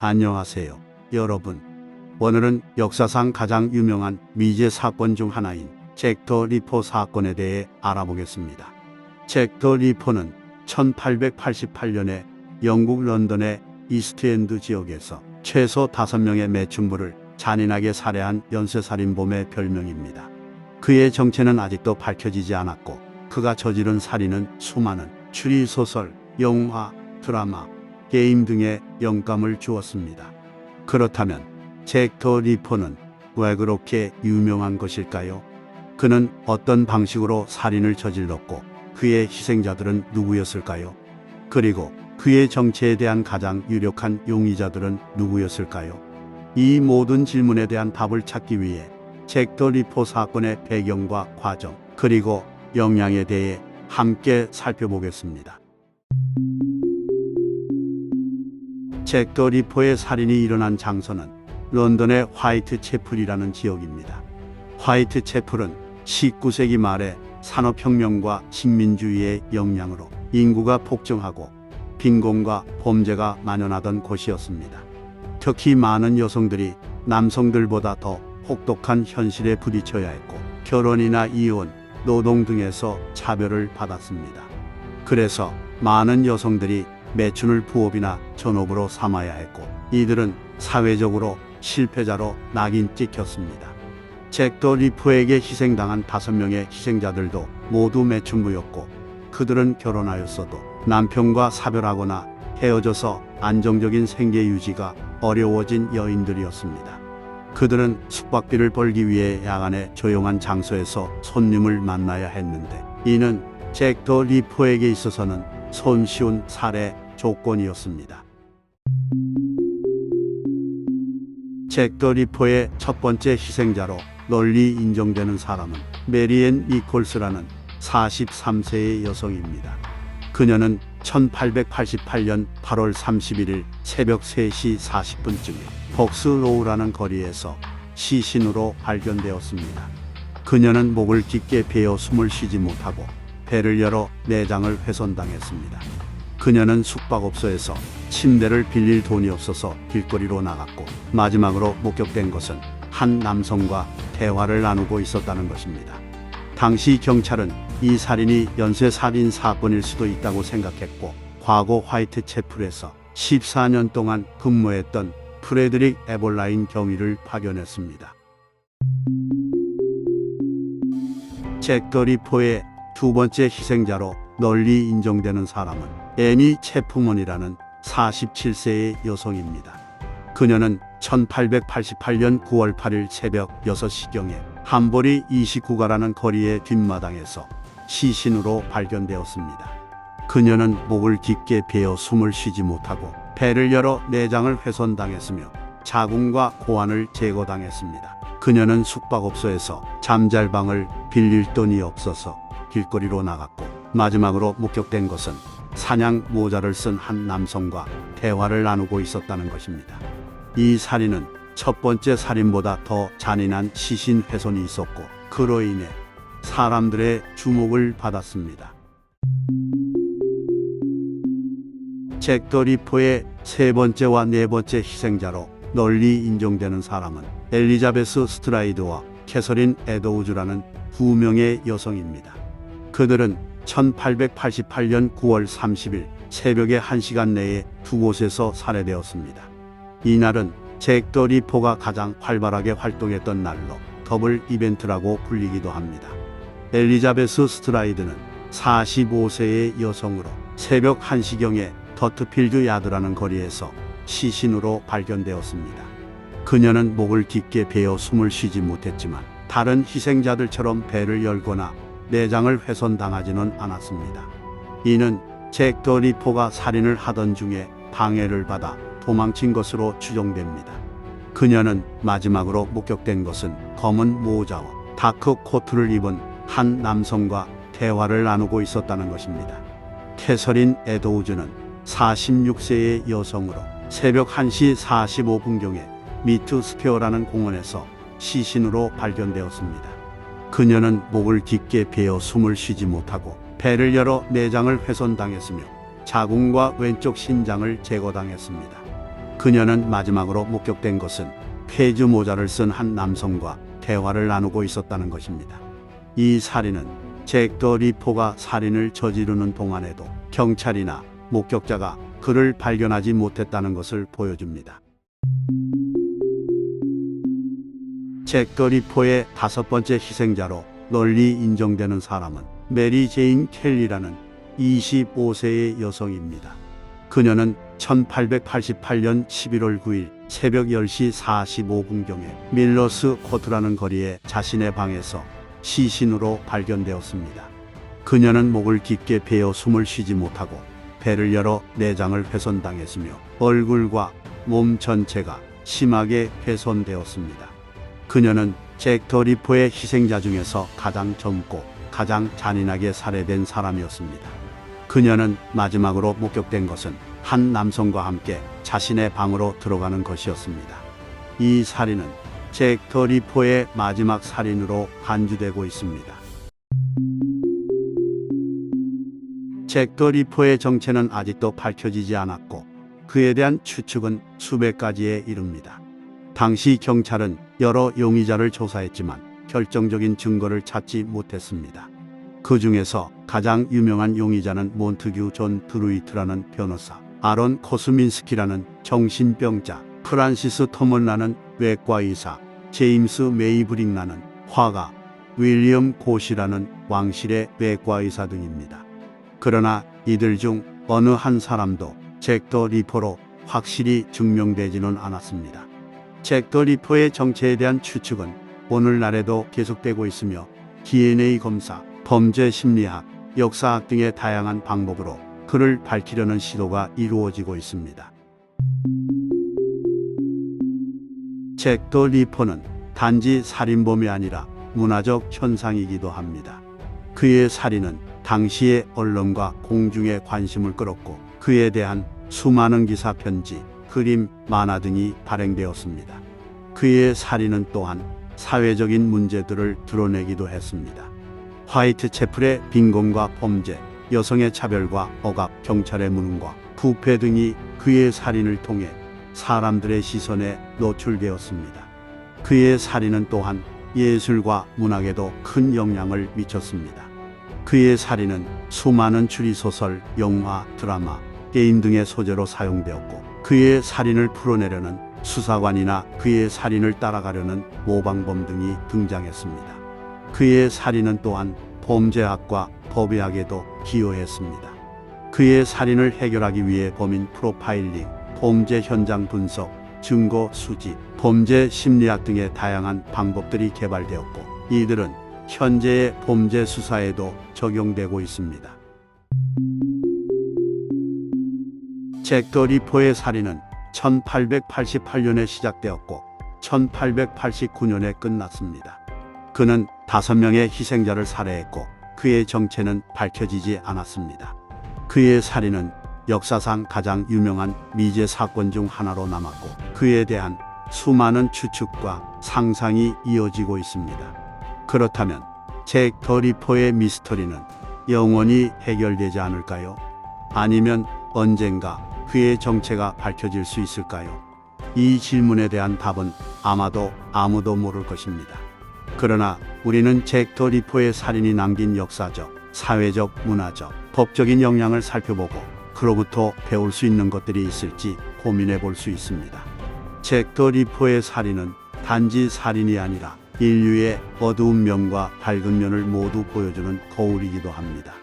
안녕하세요, 여러분. 오늘은 역사상 가장 유명한 미제 사건 중 하나인 잭 더 리퍼 사건에 대해 알아보겠습니다. 잭 더 리퍼는 1888년에 영국 런던의 이스트엔드 지역에서 최소 5명의 매춘부를 잔인하게 살해한 연쇄살인범의 별명입니다. 그의 정체는 아직도 밝혀지지 않았고 그가 저지른 살인은 수많은 추리소설, 영화, 드라마, 게임 등의 영감을 주었습니다. 그렇다면 잭 더 리퍼는 왜 그렇게 유명한 것일까요? 그는 어떤 방식으로 살인을 저질렀고 그의 희생자들은 누구였을까요? 그리고 그의 정체에 대한 가장 유력한 용의자들은 누구였을까요? 이 모든 질문에 대한 답을 찾기 위해 잭 더 리퍼 사건의 배경과 과정, 그리고 영향에 대해 함께 살펴보겠습니다. 잭 더 리퍼의 살인이 일어난 장소는 런던의 화이트 채플이라는 지역입니다. 화이트 채플은 19세기 말에 산업혁명과 식민주의의 영향으로 인구가 폭증하고 빈곤과 범죄가 만연하던 곳이었습니다. 특히 많은 여성들이 남성들보다 더 혹독한 현실에 부딪혀야 했고 결혼이나 이혼, 노동 등에서 차별을 받았습니다. 그래서 많은 여성들이 매춘을 부업이나 전업으로 삼아야 했고 이들은 사회적으로 실패자로 낙인 찍혔습니다. 잭 더 리퍼에게 희생당한 5명의 희생자들도 모두 매춘부였고 그들은 결혼하였어도 남편과 사별하거나 헤어져서 안정적인 생계 유지가 어려워진 여인들이었습니다. 그들은 숙박비를 벌기 위해 야간에 조용한 장소에서 손님을 만나야 했는데 이는 잭 더 리퍼에게 있어서는 손쉬운 살해 조건이었습니다. 잭 더 리퍼의 첫 번째 희생자로 널리 인정되는 사람은 메리앤 니콜스라는 43세의 여성입니다. 그녀는 1888년 8월 31일 새벽 3시 40분쯤에 벅스로우라는 거리에서 시신으로 발견되었습니다. 그녀는 목을 깊게 베어 숨을 쉬지 못하고 배를 열어 내장을 훼손당했습니다. 그녀는 숙박업소에서 침대를 빌릴 돈이 없어서 길거리로 나갔고 마지막으로 목격된 것은 한 남성과 대화를 나누고 있었다는 것입니다. 당시 경찰은 이 살인이 연쇄살인 사건일 수도 있다고 생각했고 과거 화이트 채플에서 14년 동안 근무했던 프레드릭 에볼라인 경위를 파견했습니다. 잭 더 리퍼의 두 번째 희생자로 널리 인정되는 사람은 애니 채프먼이라는 47세의 여성입니다. 그녀는 1888년 9월 8일 새벽 6시경에 함버리 29가라는 거리의 뒷마당에서 시신으로 발견되었습니다. 그녀는 목을 깊게 베어 숨을 쉬지 못하고 배를 열어 내장을 훼손당했으며 자궁과 고환을 제거당했습니다. 그녀는 숙박업소에서 잠잘 방을 빌릴 돈이 없어서 길거리로 나갔고 마지막으로 목격된 것은 사냥 모자를 쓴 한 남성과 대화를 나누고 있었다는 것입니다. 이 살인은 첫 번째 살인보다 더 잔인한 시신 훼손이 있었고 그로 인해 사람들의 주목을 받았습니다. 잭 더 리퍼의 세 번째와 네 번째 희생자로 널리 인정되는 사람은 엘리자베스 스트라이드와 캐서린 에더우즈라는 두 명의 여성입니다. 그들은 1888년 9월 30일 새벽에 1시간 내에 두 곳에서 살해되었습니다. 이날은 잭 더 리퍼가 가장 활발하게 활동했던 날로 더블 이벤트라고 불리기도 합니다. 엘리자베스 스트라이드는 45세의 여성으로 새벽 1시경에 더트필드 야드라는 거리에서 시신으로 발견되었습니다. 그녀는 목을 깊게 베어 숨을 쉬지 못했지만 다른 희생자들처럼 배를 열거나 내장을 훼손당하지는 않았습니다. 이는 잭 더 리퍼가 살인을 하던 중에 방해를 받아 도망친 것으로 추정됩니다. 그녀는 마지막으로 목격된 것은 검은 모자와 다크 코트를 입은 한 남성과 대화를 나누고 있었다는 것입니다. 캐서린 에더우즈는 46세의 여성으로 새벽 1시 45분경에 미트 스퀘어라는 공원에서 시신으로 발견되었습니다. 그녀는 목을 깊게 베어 숨을 쉬지 못하고 배를 열어 내장을 훼손당했으며 자궁과 왼쪽 신장을 제거당했습니다. 그녀는 마지막으로 목격된 것은 폐주 모자를 쓴 한 남성과 대화를 나누고 있었다는 것입니다. 이 살인은 잭 더 리퍼가 살인을 저지르는 동안에도 경찰이나 목격자가 그를 발견하지 못했다는 것을 보여줍니다. 잭 더 리퍼의 5번째 희생자로 널리 인정되는 사람은 메리 제인 켈리라는 25세의 여성입니다. 그녀는 1888년 11월 9일 새벽 10시 45분경에 밀러스 코트라는 거리에 자신의 방에서 시신으로 발견되었습니다. 그녀는 목을 깊게 베어 숨을 쉬지 못하고 배를 열어 내장을 훼손당했으며 얼굴과 몸 전체가 심하게 훼손되었습니다. 그녀는 잭 더 리퍼의 희생자 중에서 가장 젊고 가장 잔인하게 살해된 사람이었습니다. 그녀는 마지막으로 목격된 것은 한 남성과 함께 자신의 방으로 들어가는 것이었습니다. 이 살인은 잭 더 리퍼의 마지막 살인으로 간주되고 있습니다. 잭 더 리퍼의 정체는 아직도 밝혀지지 않았고 그에 대한 추측은 수백 가지에 이릅니다. 당시 경찰은 여러 용의자를 조사했지만 결정적인 증거를 찾지 못했습니다. 그 중에서 가장 유명한 용의자는 몬트규 존 드루이트라는 변호사, 아론 코스민스키라는 정신병자, 프란시스 토먼라는 외과의사, 제임스 메이브링라는 화가, 윌리엄 고시라는 왕실의 외과의사 등입니다. 그러나 이들 중 어느 한 사람도 잭 더 리퍼로 확실히 증명되지는 않았습니다. 잭 더 리퍼의 정체에 대한 추측은 오늘날에도 계속되고 있으며 DNA 검사, 범죄 심리학, 역사학 등의 다양한 방법으로 그를 밝히려는 시도가 이루어지고 있습니다. 잭 더 리퍼는 단지 살인범이 아니라 문화적 현상이기도 합니다. 그의 살인은 당시의 언론과 공중의 관심을 끌었고 그에 대한 수많은 기사 편지, 그림, 만화 등이 발행되었습니다. 그의 살인은 또한 사회적인 문제들을 드러내기도 했습니다. 화이트채플의 빈곤과 범죄, 여성의 차별과 억압, 경찰의 무능과 부패 등이 그의 살인을 통해 사람들의 시선에 노출되었습니다. 그의 살인은 또한 예술과 문학에도 큰 영향을 미쳤습니다. 그의 살인은 수많은 추리소설, 영화, 드라마, 게임 등의 소재로 사용되었고 그의 살인을 풀어내려는 수사관이나 그의 살인을 따라가려는 모방범 등이 등장했습니다. 그의 살인은 또한 범죄학과 법의학에도 기여했습니다. 그의 살인을 해결하기 위해 범인 프로파일링, 범죄 현장 분석, 증거 수집, 범죄 심리학 등의 다양한 방법들이 개발되었고 이들은 현재의 범죄 수사에도 적용되고 있습니다. 잭 더 리퍼의 살인은 1888년에 시작되었고 1889년에 끝났습니다. 그는 5명의 희생자를 살해했고 그의 정체는 밝혀지지 않았습니다. 그의 살인은 역사상 가장 유명한 미제 사건 중 하나로 남았고 그에 대한 수많은 추측과 상상이 이어지고 있습니다. 그렇다면 잭 더 리퍼의 미스터리는 영원히 해결되지 않을까요? 아니면 언젠가 그의 정체가 밝혀질 수 있을까요? 이 질문에 대한 답은 아마도 아무도 모를 것입니다. 그러나 우리는 잭 더 리퍼의 살인이 남긴 역사적, 사회적, 문화적, 법적인 영향을 살펴보고 그로부터 배울 수 있는 것들이 있을지 고민해 볼 수 있습니다. 잭 더 리퍼의 살인은 단지 살인이 아니라 인류의 어두운 면과 밝은 면을 모두 보여주는 거울이기도 합니다.